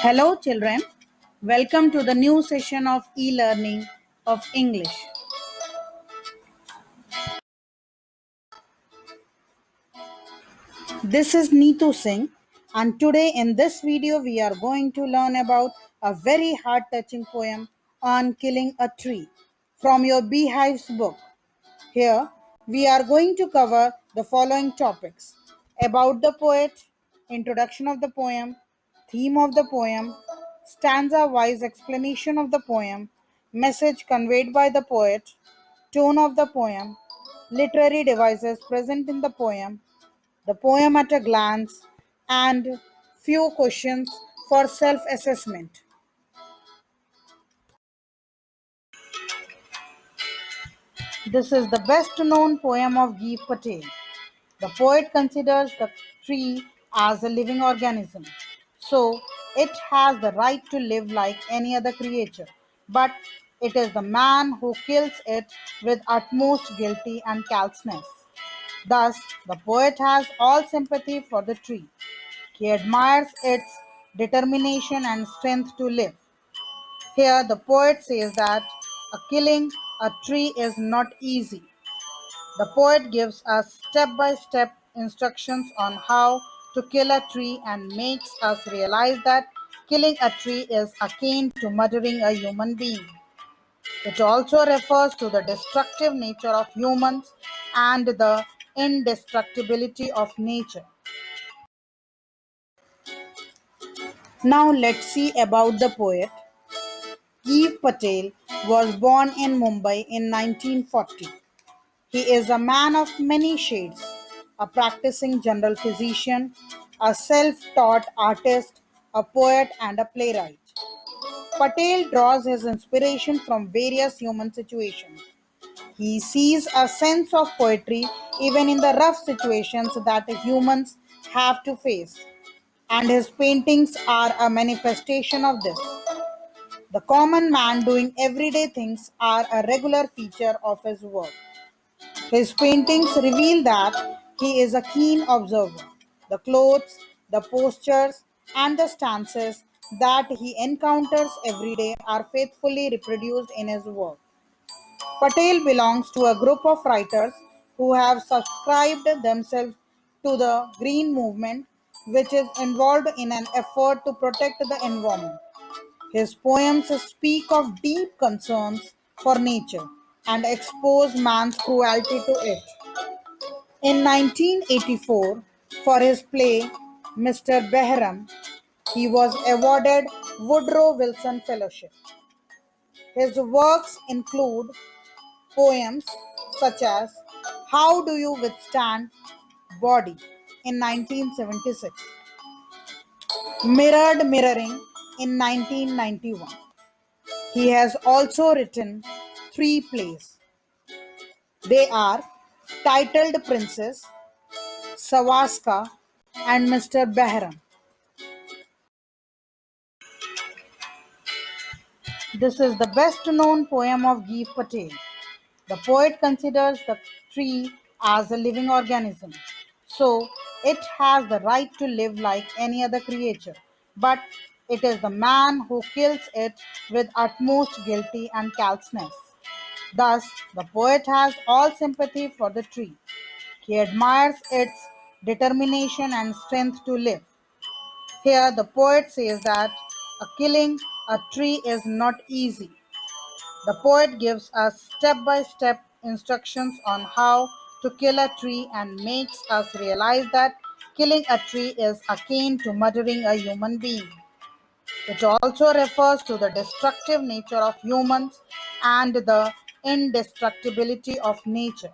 Hello, children. Welcome to the new session of e-learning of English. This is Neetu Singh, and today in this video we are going to learn about a very heart-touching poem on killing a tree from your Beehive's book. Here, we are going to cover the following topics: about the poet, introduction of the poem, theme of the poem, stanza wise explanation of the poem, message conveyed by the poet, tone of the poem, literary devices present in the poem at a glance, and few questions for self assessment. This is the best known poem of Guy Patel. The poet considers the tree as a living organism, so it has the right to live like any other creature. But it is the man who kills it with utmost guilty and callousness. Thus, the poet has all sympathy for the tree. He admires its determination and strength to live. Here, the poet says that killing a tree is not easy. The poet gives us step by step instructions on how to kill a tree and makes us realize that killing a tree is akin to murdering a human being. It also refers to the destructive nature of humans and the indestructibility of nature. Now let's see about the poet. Guy Patel was born in Mumbai in 1940. He is a man of many shades, a practicing general physician, a self taught artist, a poet, and a playwright. Patel draws his inspiration from various human situations. He sees a sense of poetry even in the rough situations that humans have to face, and his paintings are a manifestation of this. The common man doing everyday things are a regular feature of his work. His paintings reveal that he is a keen observer. The clothes, the postures, and the stances that he encounters every day are faithfully reproduced in his work. Patel belongs to a group of writers who have subscribed themselves to the Green Movement, which is involved in an effort to protect the environment. His poems speak of deep concerns for nature and expose man's cruelty to it. In 1984, for his play Mr. Behram, he was awarded Woodrow Wilson Fellowship. His works include poems such as How Do You Withstand Body in 1976, Mirrored Mirroring in 1991. He has also written three plays. They are titled Princess, Savaska, and Mr. Behram. This is the best known poem of Guy Patel. The poet considers the tree as a living organism, so it has the right to live like any other creature. But it is the man who kills it with utmost guilty and callousness. Thus, the poet has all sympathy for the tree. He admires its determination and strength to live. Here, the poet says that killing a tree is not easy. The poet gives us step by step instructions on how to kill a tree and makes us realize that killing a tree is akin to murdering a human being. It also refers to the destructive nature of humans and the indestructibility of nature.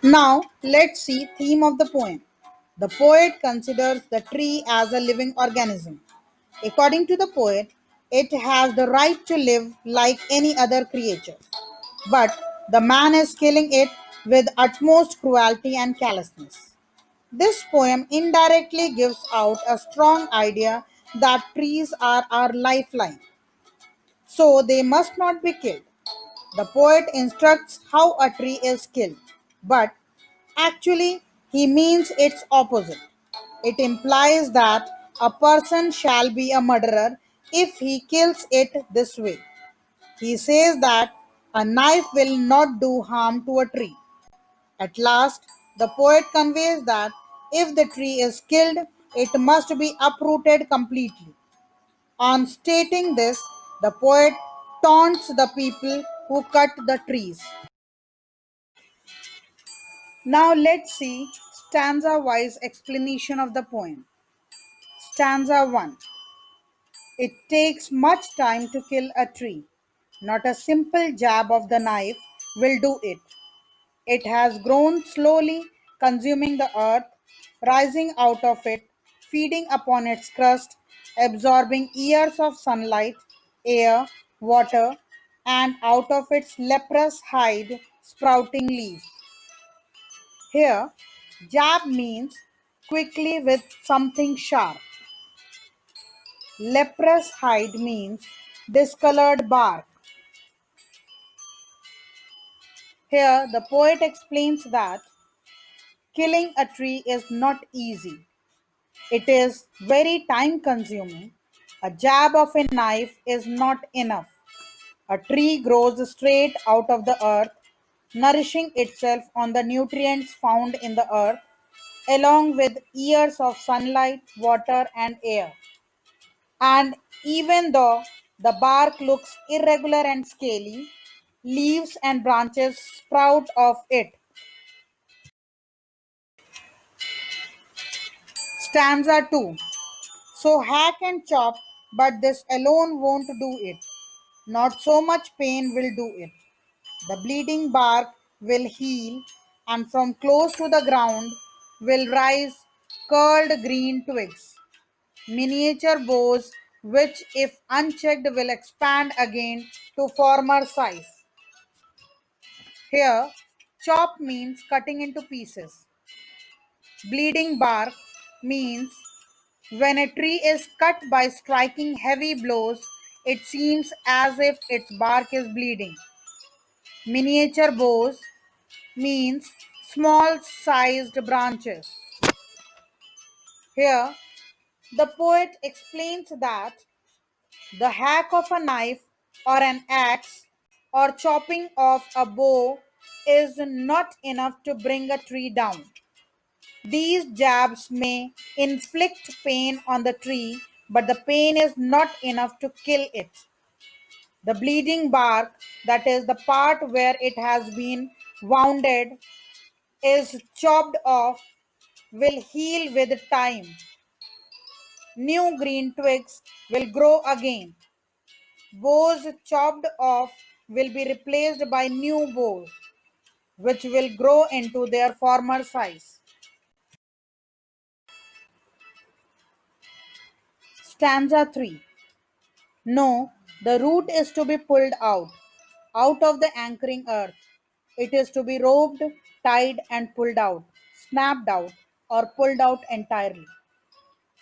Now, let's see theme of the poem. The poet considers the tree as a living organism. According to the poet, it has the right to live like any other creature. But the man is killing it with utmost cruelty and callousness. This poem indirectly gives out a strong idea that trees are our lifeline, so they must not be killed. The poet instructs how a tree is killed, but actually, He means its opposite. It implies that a person shall be a murderer if he kills it this way. He says that a knife will not do harm to a tree. At last, the poet conveys that if the tree is killed, it must be uprooted completely. On stating this, the poet taunts the people who cut the trees. Now let's see stanza wise explanation of the poem. Stanza 1. It takes much time to kill a tree. Not a simple jab of the knife will do it. It has grown slowly, consuming the earth, rising out of it, feeding upon its crust, absorbing years of sunlight, air, water, and out of its leprous hide, sprouting leaves. Here, jab means quickly with something sharp. Leprous hide means discolored bark. Here, the poet explains that killing a tree is not easy. It is very time consuming. A jab of a knife is not enough. A tree grows straight out of the earth, nourishing itself on the nutrients found in the earth, along with years of sunlight, water, and air. And even though the bark looks irregular and scaly, leaves and branches sprout off it. Stanza 2. So hack and chop, but this alone won't do it. Not so much pain will do it. The bleeding bark will heal, and from close to the ground will rise curled green twigs, miniature boughs, which, if unchecked, will expand again to former size. Here, chop means cutting into pieces. Bleeding bark means when a tree is cut by striking heavy blows, it seems as if its bark is bleeding. Miniature boughs means small sized branches. Here, the poet explains that the hack of a knife or an axe or chopping of a bow is not enough to bring a tree down. These jabs may inflict pain on the tree, but the pain is not enough to kill it. The bleeding bark, that is the part where it has been wounded, is chopped off, will heal with time. New green twigs will grow again. Boughs chopped off will be replaced by new boughs, which will grow into their former size. Stanza 3. No, the root is to be pulled out of the anchoring earth. It is to be roped, tied, and pulled out, snapped out, or pulled out entirely.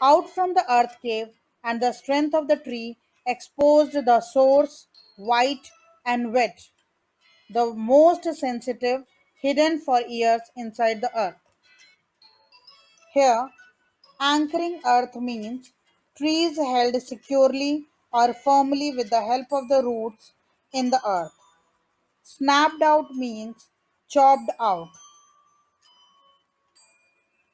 Out from the earth cave and the strength of the tree exposed the source, white and wet, the most sensitive, hidden for years inside the earth. Here, anchoring earth means trees held securely or firmly with the help of the roots in the earth. Snapped out means chopped out.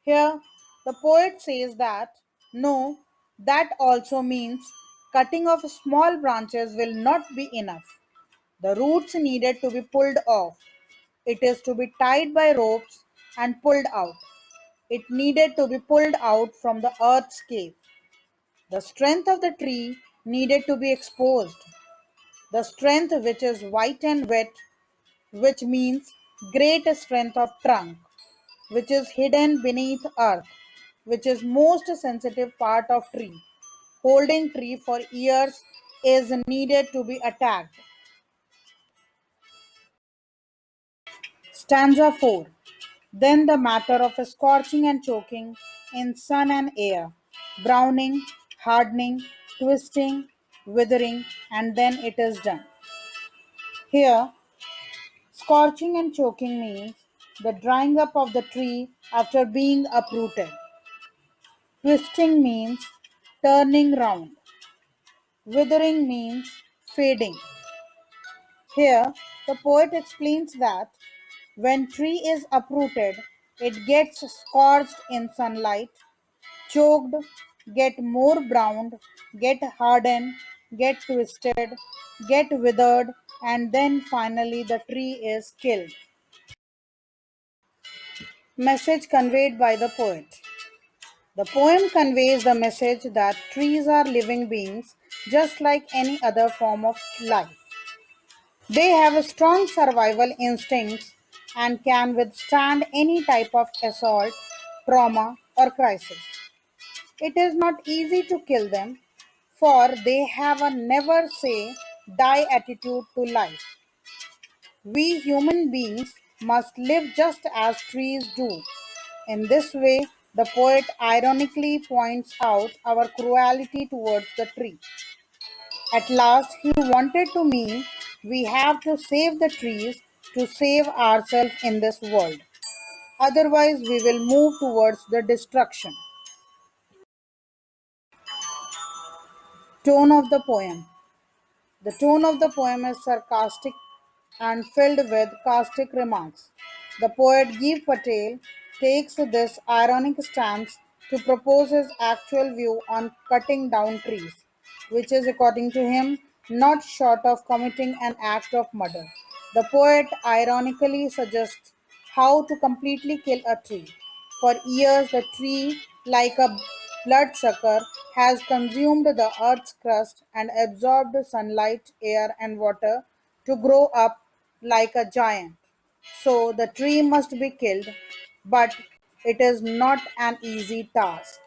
Here, the poet says that no, that also means cutting off small branches will not be enough. The roots needed to be pulled off. It is to be tied by ropes and pulled out. It needed to be pulled out from the earth's cave. The strength of the tree needed to be exposed. The strength which is white and wet, which means great strength of trunk, which is hidden beneath earth, which is most sensitive part of tree. Holding tree for years is needed to be attacked. Stanza 4. Then the matter of scorching and choking in sun and air, browning, hardening, twisting, withering, and then it is done. Here, scorching and choking means the drying up of the tree after being uprooted. Twisting means turning round. Withering means fading. Here, the poet explains that when tree is uprooted, it gets scorched in sunlight, choked, get more browned, get hardened, get twisted, get withered, and then finally the tree is killed. Message conveyed by the poet. The poem conveys the message that trees are living beings just like any other form of life. They have strong survival instincts and can withstand any type of assault, trauma, or crisis. It is not easy to kill them, for they have a never say die attitude to life. We human beings must live just as trees do. In this way, the poet ironically points out our cruelty towards the tree. At last, he wanted to mean we have to save the trees to save ourselves in this world. Otherwise, we will move towards the destruction. Tone of the poem. The tone of the poem is sarcastic and filled with caustic remarks. The poet Giv Patel takes this ironic stance to propose his actual view on cutting down trees, which is, according to him, not short of committing an act of murder. The poet ironically suggests how to completely kill a tree. For years, the tree, like a bloodsucker, has consumed the earth's crust and absorbed sunlight, air, and water to grow up like a giant. So the tree must be killed, but it is not an easy task.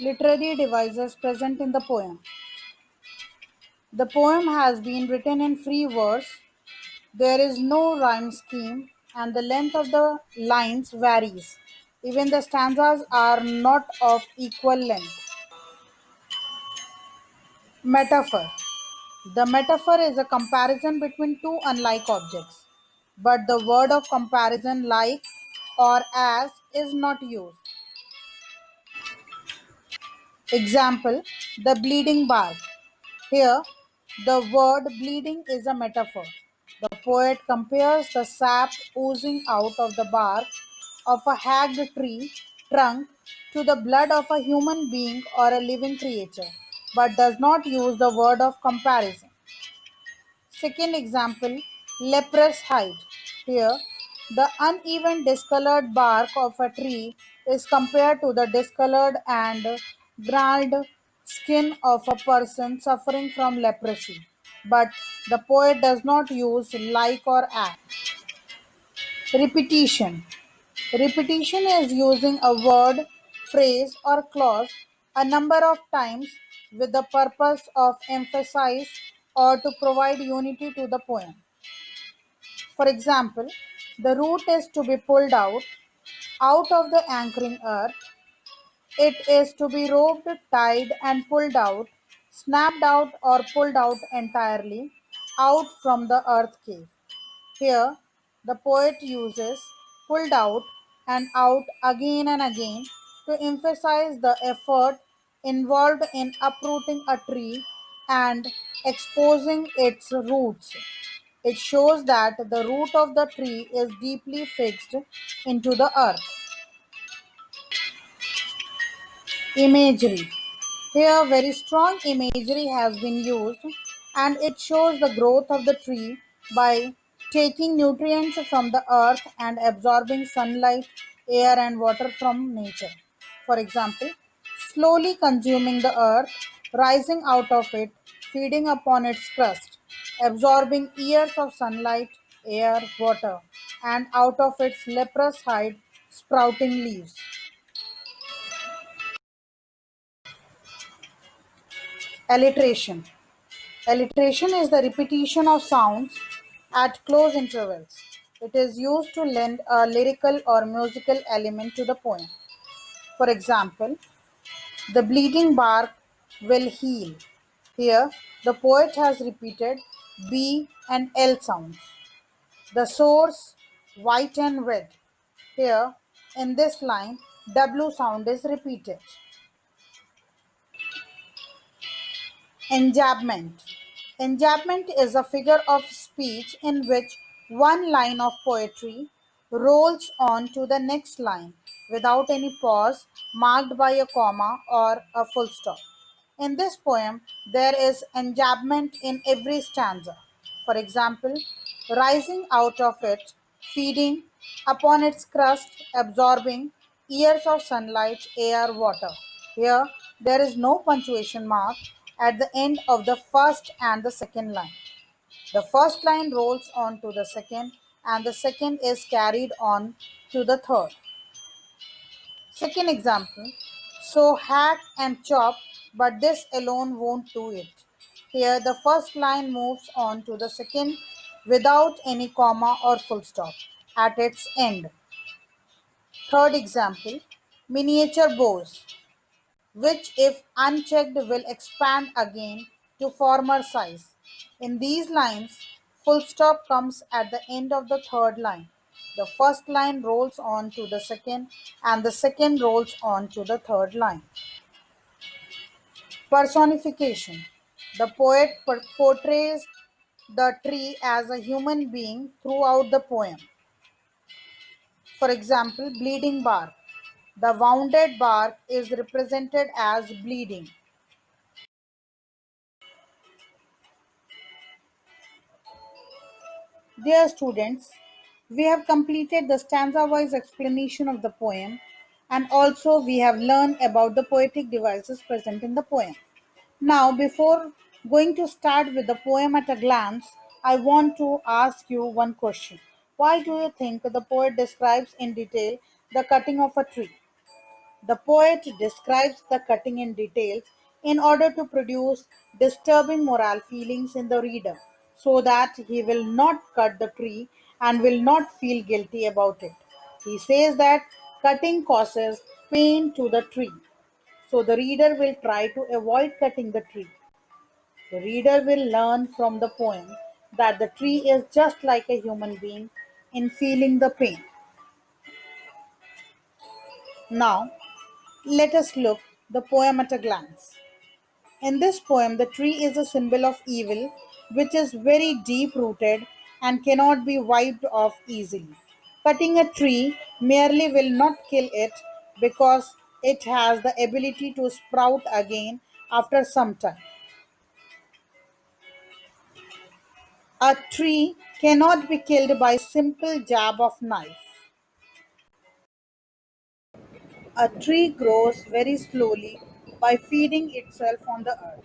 Literary devices present in the poem. The poem has been written in free verse. There is no rhyme scheme, and the length of the lines varies. Even the stanzas are not of equal length. Metaphor. The metaphor is a comparison between two unlike objects, but the word of comparison, like or as, is not used. Example: the bleeding bark. Here, the word bleeding is a metaphor. The poet compares the sap oozing out of the bark of a hagged tree trunk to the blood of a human being or a living creature, but does not use the word of comparison. Second example, leprous hide. Here, the uneven discolored bark of a tree is compared to the discolored and gnarled skin of a person suffering from leprosy. But the poet does not use like or as. Repetition. Repetition is using a word, phrase, or clause a number of times with the purpose of emphasize or to provide unity to the poem. For example, the root is to be pulled out of the anchoring earth. It is to be roped, tied, and pulled out, snapped out, or pulled out entirely out from the earth cave. Here, the poet uses pulled out and out again and again to emphasize the effort involved in uprooting a tree and exposing its roots. It shows that the root of the tree is deeply fixed into the earth. Imagery. Here, very strong imagery has been used, and it shows the growth of the tree by taking nutrients from the earth and absorbing sunlight, air, and water from nature. For example, slowly consuming the earth, rising out of it, feeding upon its crust, absorbing years of sunlight, air, water, and out of its leprous hide, sprouting leaves. Alliteration. Alliteration is the repetition of sounds at close intervals. It is used to lend a lyrical or musical element to the poem. For example, the bleeding bark will heal. Here, the poet has repeated B and L sounds. The source, white and red. Here, in this line, W sound is repeated. Enjambment. Enjambment is a figure of speech in which one line of poetry rolls on to the next line without any pause marked by a comma or a full stop. In this poem, there is enjambment in every stanza. For example, rising out of it, feeding upon its crust, absorbing years of sunlight, air, water. Here, there is no punctuation mark at the end of the first and the second line. The first line rolls on to the second, and the second is carried on to the third. Second example, so hack and chop, but this alone won't do it. Here, the first line moves on to the second without any comma or full stop at its end. Third example, miniature bows, which, if unchecked, will expand again to former size. In these lines, full stop comes at the end of the third line. The first line rolls on to the second, and the second rolls on to the third line. Personification. The poet portrays the tree as a human being throughout the poem. For example, bleeding bark. The wounded bark is represented as bleeding. Dear students, we have completed the stanza-wise explanation of the poem, and also we have learned about the poetic devices present in the poem. Now, before going to start with the poem at a glance, I want to ask you one question. Why do you think the poet describes in detail the cutting of a tree? The poet describes the cutting in details in order to produce disturbing moral feelings in the reader so that he will not cut the tree and will not feel guilty about it. He says that cutting causes pain to the tree, so the reader will try to avoid cutting the tree. The reader will learn from the poem that the tree is just like a human being in feeling the pain. Now, let us look the poem at a glance. In this poem, the tree is a symbol of evil, which is very deep rooted and cannot be wiped off easily. Cutting a tree merely will not kill it because it has the ability to sprout again after some time. A tree cannot be killed by simple jab of knife. A tree grows very slowly by feeding itself on the earth.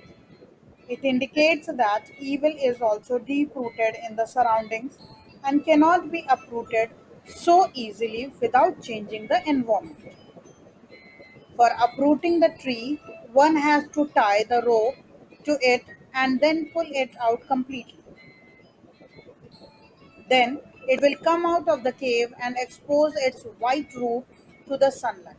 It indicates that evil is also deep rooted in the surroundings and cannot be uprooted so easily without changing the environment. For uprooting the tree, one has to tie the rope to it and then pull it out completely. Then it will come out of the cave and expose its white root to the sunlight.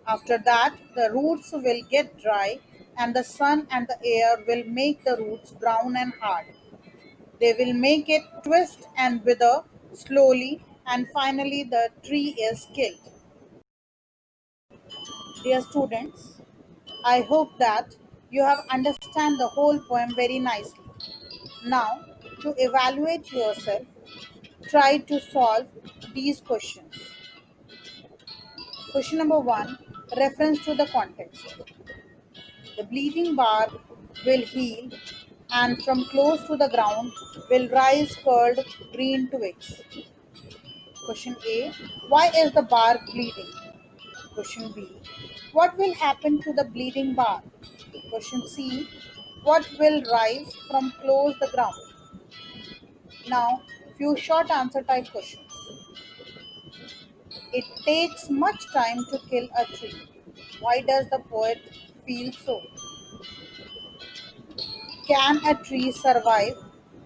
After that, the roots will get dry and the sun and the air will make the roots brown and hard. They will make it twist and wither slowly, and finally the tree is killed. Dear students, I hope that you have understand the whole poem very nicely. Now, to evaluate yourself, try to solve these questions. Question number 1, reference to the context. The bleeding bark will heal and from close to the ground will rise curled green twigs. Question A, why is the bark bleeding? Question B, what will happen to the bleeding bark? Question C, what will rise from close the ground? Now, few short answer type questions. It takes much time to kill a tree. Why does the poet feel so? Can a tree survive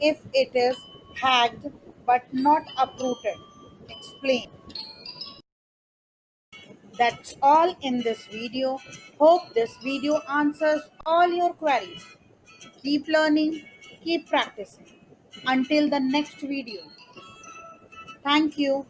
if it is hacked but not uprooted? Explain. That's all in this video. Hope this video answers all your queries. Keep learning, keep practicing. Until the next video. Thank you.